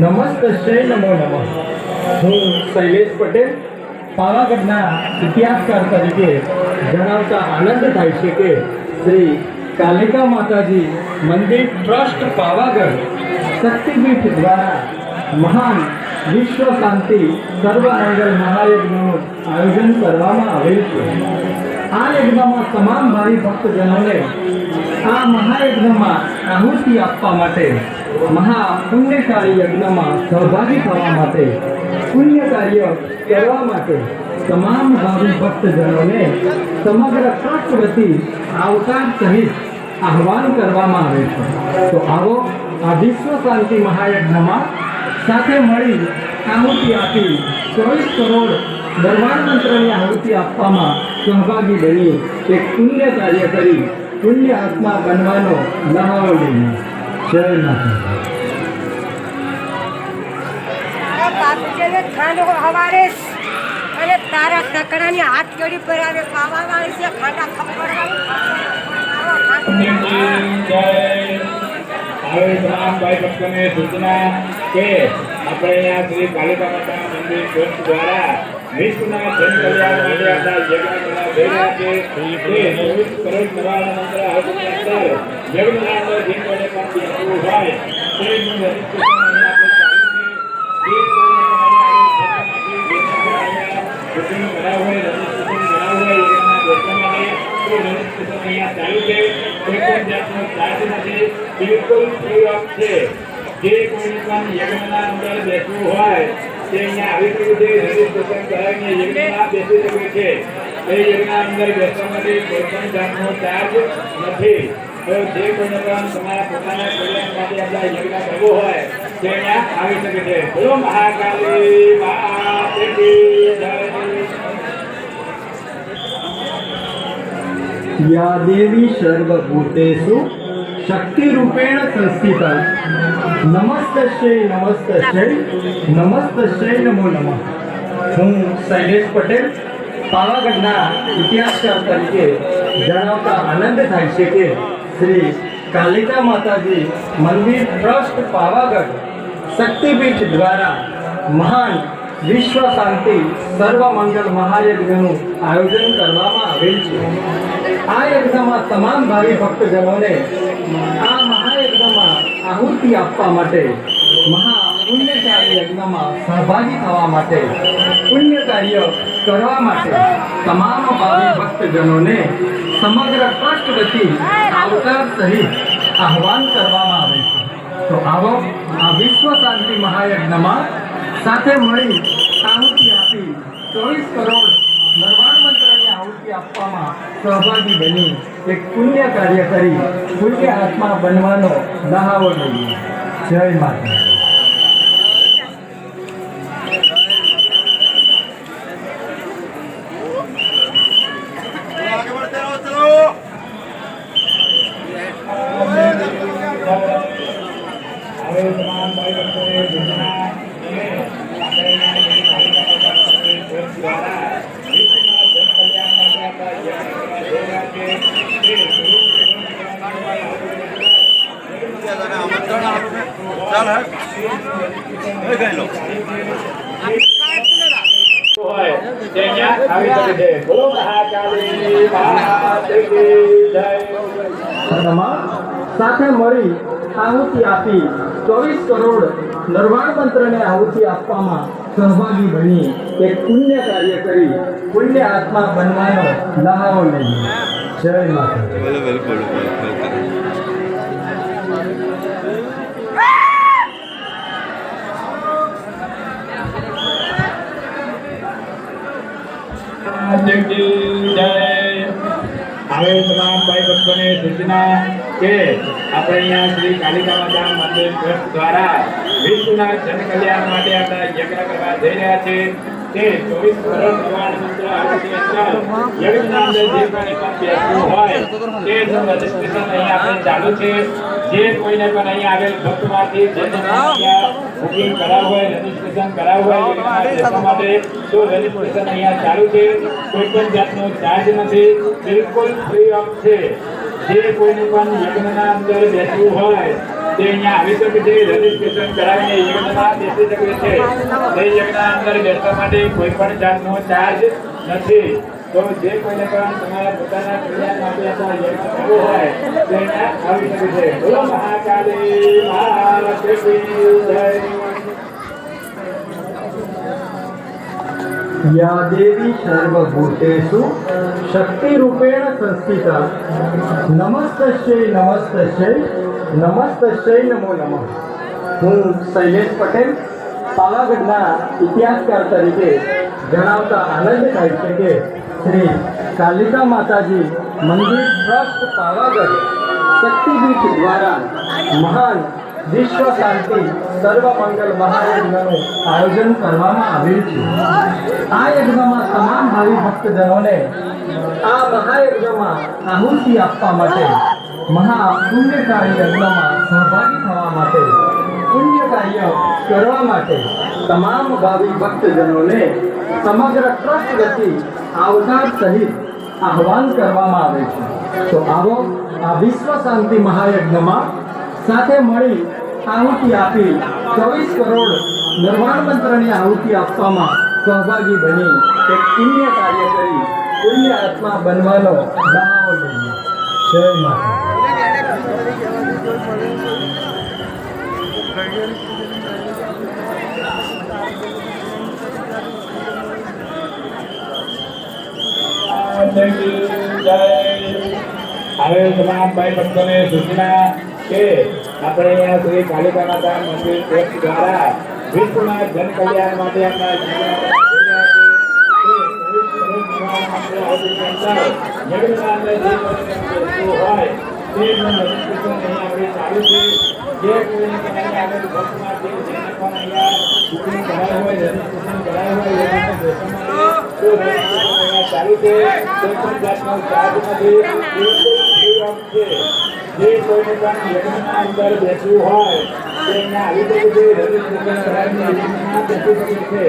નમસ્તે નમો નમઃ. હું શૈલેષ પટેલ પાવાગઢના ઇતિહાસકાર તરીકે જણાવતા આનંદ થાય છે કે શ્રી કાલિકા માતાજી મંદિર ટ્રસ્ટ પાવાગઢ શક્તિપીઠ દ્વારા મહાન વિશ્વ શાંતિ સર્વમંગલ મહાયજ્ઞનું આયોજન કરવામાં આવેલ છે. આ યજ્ઞમાં તમામ ભાવિ ભક્તજનોને આ મહાયજ્ઞમાં આહુતિ આપવા માટે, મહા પુણ્યકારી યજ્ઞમાં સહભાગી થવા માટે, પુણ્ય કાર્ય કરવા માટે તમામ ભાવિ ભક્તજનોને સમગ્ર ટ્રસ્ટ વતી આવકાર સહિત આહવાન કરવામાં આવે છે. તો આવો આ વિશ્વ શાંતિ મહાયજ્ઞમાં સાથે મળી આહુતિ આપી 24 કરોડ દરબાર મંત્રની આહુતિ આપવામાં સહભાગી બની એક પુણ્ય કાર્ય કરી પુણ્ય આત્મા બનવાનો લહાવો લઈને. જય માતા. હવારે અને તારા ટકડાની હાથ જોડી પર આવે પાવાવાળી છે ખાટા ખપડવાની સૂચના કે આપણે અહીંયા શ્રી કાલિકા માતા મંદિર ટ્રસ્ટ દ્વારા વિશ્વના જન કલ્યાણ માટે આપણા યજ્ઞ કરવા જઈ રહ્યા છે. તે 24 કરોડ નવાના મંત્ર આહુતિની અંદર યજ્ઞના અંદર જે કોઈને પણ બેસવું હોય તેનું રજીસ્ટ્રેશન અહીંયા ચાલુ છે. કોઈ પણ જાતનો ચાર્જ નથી, બિલકુલ ફ્રી ઓફ છે. જે કોઈને પણ યજ્ઞના અંદર બેસવું હોય તે અહીંયા આવી રહ્યું છે, રજીસ્ટ્રેશન કરાવીને યજ્ઞમાં બેસી શકે છે. એ યજ્ઞના અંદર બેસવા માટે કોઈ પણ જાતનો ચાર્જ નથી. તો જે કોઈને પણ તમારા પોતાના કલ્યાણ માટે આપણા યજ્ઞ કરવો હોય તે અહીંયા આવી શકે છે. બોલો મહાકાલી માતેની જય. या देवी सर्वभूतेषु शक्तिरूपेण संस्थिता नमस्तस्यै नमस्तस्यै नमो नमः. હું શૈલેષ પટેલ પાવાગઢના ઇતિહાસકાર તરીકે જણાવતા આનંદ થાય છે કે શ્રી કાલિકા માતાજી મંદિર ટ્રસ્ટ પાવાગઢ શક્તિપીઠ દ્વારા મહાન વિશ્વ શાંતિ સર્વમંગલ મહાયજ્ઞનું આયોજન કરવામાં આવેલ છે. આ યજ્ઞમાં તમામ ભાવિ ભક્તજનોને આ મહાયજ્ઞમાં આહુતિ આપવા માટે, મહા પુણ્યકારી યજ્ઞમાં સહભાગી થવા માટે, પુણ્ય કાર્ય કરવા માટે તમામ ભાવિ ભક્તજનોને સમગ્ર ટ્રસ્ટ વતી આવકાર સહિત આહવાન કરવામાં આવે છે. તો આવો આ વિશ્વ શાંતિ મહાયજ્ઞમાં સાથે મળી આહુતિ આપી 24 કરોડ દરબાર મંત્રની આહુતિ આપવામાં સહભાગી બની એક પુણ્ય કાર્ય કરી પુણ્ય આત્મા બનવાનો લહાવો લઈએ. જય માતા. હવે તમામ ભાઈ ભક્તોને સૂચના કે આપણે દ્વારા વિશ્વના જન કલ્યાણ માટે આપણા યજ્ઞ કરવા જઈ રહ્યા છે. સાથે મળી આહુતિ આપી 24 કરોડ દરબાર મંત્રને આહુતિ આપવામાં સહભાગી બની એક પુણ્ય કાર્ય કરી પુણ્ય આત્મા બનવાનો લહાવો લઈએ. જય માતા. હવે તમામ ભાઈ ભક્તોને સૂચના કે આપણે અહીંયા શ્રી કાલિકા માતા મંદિર ટ્રસ્ટ દ્વારા વિશ્વના જન કલ્યાણ માટે આપણા યજ્ઞ કરવા જઈ રહ્યા છે. તે 24 કરોડ નવાણ મંત્ર આહુતિ અંદર યજ્ઞના અંદર જે કોઈને પણ બેસવું હોય તે રજીસ્ટ્રેશન અહીંયા આપણે ચાલુ છે. જે કોઈને પણ અહીંયા આવેલ ભક્તમાંથી જે બુકિંગ કરાવવું હોય, રજીસ્ટ્રેશન કરાવવું હોય બેસવા માટે તો રજીસ્ટ્રેશન અહીંયા ચાલુ છે. કોઈ પણ જાતનો ચાર્જ નથી, બિલકુલ ફ્રી ઓફ છે. જે કોઈને પણ યજ્ઞના અંદર બેસવું હોય તે અહીંયા આવી શકે છે. રજીસ્ટ્રેશન કરાવીને યજ્ઞમાં બેસી શકે છે. તે યજ્ઞના અંદર બેસવા માટે કોઈ પણ જાતનો ચાર્જ નથી. તો જે કોઈને પણ તમારા પોતાના કલ્યાણ માટે અથવા યજ્ઞ કરવો હોય તે અહીંયા આવી શકે છે. બોલો મહાકાળી માત કી જય. યા દેવી સર્વભૂતેષુ શક્તિરૂપેણ સંસ્થિતા નમસ્તસ્યૈ નમસ્તસ્યૈ નમસ્તસ્યૈ નમો નમઃ. હું શૈલેષ પટેલ પાવાગઢના ઇતિહાસકાર તરીકે જણાવતા આનંદ થાય છે કે શ્રી કાલિકા માતાજી મંદિર ટ્રસ્ટ પાવાગઢ શક્તિપીઠ દ્વારા મહાન વિશ્વ શાંતિ સર્વમંગલ મહાયજ્ઞનું આયોજન કરવામાં આવ્યું છે. આ યજ્ઞમાં તમામ ભાવિ ભક્તજનોને આ મહાયજ્ઞમાં આહુતિ આપવા માટે મહા પુણ્યકારી યજ્ઞમાં સહભાગી થવા માટે પુણ્ય કાર્ય કરવા માટે તમામ ભાવિ ભક્તજનોને સમગ્ર ટ્રસ્ટ વતી આવકાર સહિત આહવાન કરવામાં આવે છે. તો આવો આ વિશ્વ શાંતિ મહાયજ્ઞમાં સાથે મળી આહુતિ આપી 24 કરોડ નિર્વાણ મંત્રની આહુતિ આપવામાં સહભાગી બની એક પુણ્ય કાર્ય કરી પુણ્ય આત્મા બનવાનો લહાવો લઈએ. જય માતા. હવે તમામ ભાઈ ભક્તોને સૂચના કે આપણે અહીંયા શ્રી કાલિકા માતા મંદિર ટ્રસ્ટ દ્વારા વિશ્વના જન કલ્યાણ માટે આપણા ચાલુ છે. કોઈ પણ જાતનો ચાર્જ નથી. જે કોઈને પણ યજ્ઞના અંદર બેસવું હોય તે અહીંયા આવી શકે છે. રજીસ્ટ્રેશન કરાવીને યજ્ઞમાં બેસી શકે છે.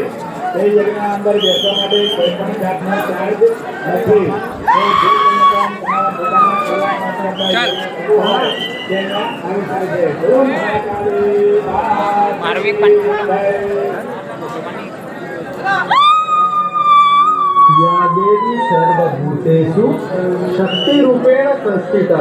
તે યજ્ઞના અંદર બેસવા માટે કોઈ પણ જાતનો ચાર્જ નથી. તો જે કોઈને પણ તમારા પોતાના કલ્યાણ માટે કરવું હોય તે અહીંયા આવી શકે છે. બોલો મહાકાળી માત કી જય. या देवी सर्वभूतेषु शक्तिरूपेण संस्थिता